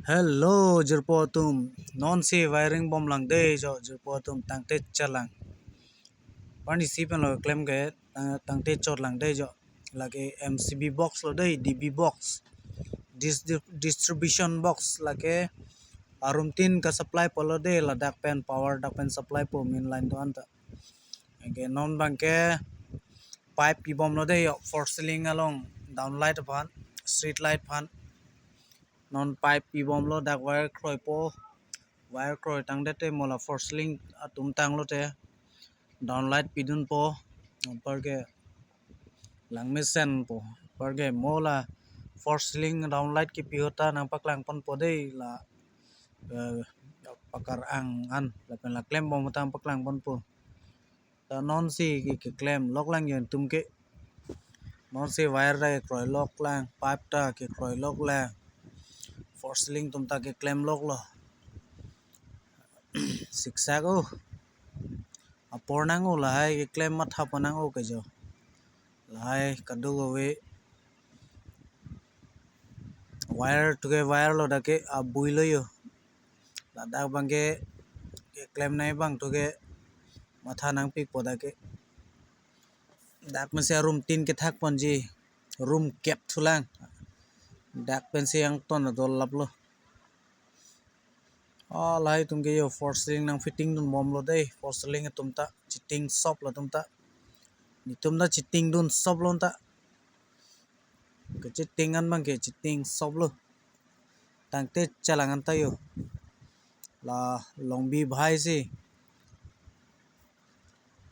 Hello, Jerpotum. Non-si wiring bomb lang day jo Jerpotum tangte chalang. Pani sipen lo claim ke tangte chot lang day jo. Lagi MCB box lo day DB box. Distribution box lagi arum tin ka supply polo day la dak pen power dak pen supply po main line to anta. Ke non bang ke pipe pi bomb lo day for ceiling along down light upon street light pan. Non pipe pi bom lo dak wire kroi po wire kroi tang dete mola force link atum tang lo te downlight pi dun po par ke lang mesen po par ke mola force link downlight ki pi hota nang paklang pon po dei la pakar ang an la pen la klem bom tang paklang pon po ta non si ki klem lok lang yen tum ke non si wire ra kroi lok lang pipe ta ki kroi lok lang force link tum ta ke claim lok lo zigzag o apor nang o lai ke claim mat ha panang o ke jo lai kadu go we wire to ke wire lo da ke abui lo yo la da bang ke claim nai bang to ke matha nang pik po da ke dak me se room 3 ke thak pon ji room cap thulang dak pen se yang ton dol lap lo lai tum ke yo force link nang fitting dun bom lo dei force link tum ta chiting sop lo tum ta ni tum da chiting dun sop lo ta ke chiting an bang ke chiting sop lo tang te chalang an ta yo la long bi bhai si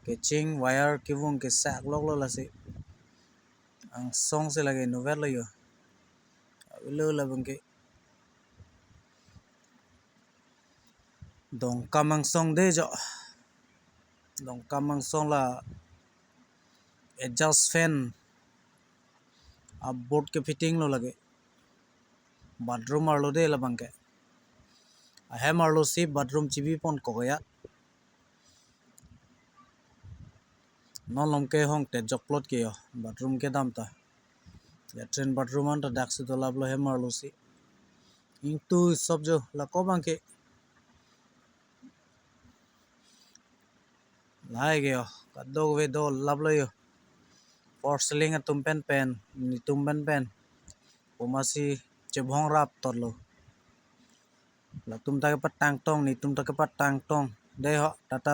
ke ching wire ki wong ke sak lok lo la si ang song se lage novel lo yo lo la bang ke dong kamang song de jo dong kamang song la adjust fan board ke fitting lo lage bathroom ar lo de la bang ke hem ar lo si bathroom chibi pon ko ya non lom ke hong te jok plot ke yo bathroom ke dam ta latrine bathroom an ta dak si to lab lo hem ar lo si ing tu sob jo la ko bang ke lai ge yo kaddo we do lab lo yo force link atum pen pen ni tum pen pen pomasi chebhong rap tor lo la tum ta ke patang tong ni tum ta ke patang tong de ho tata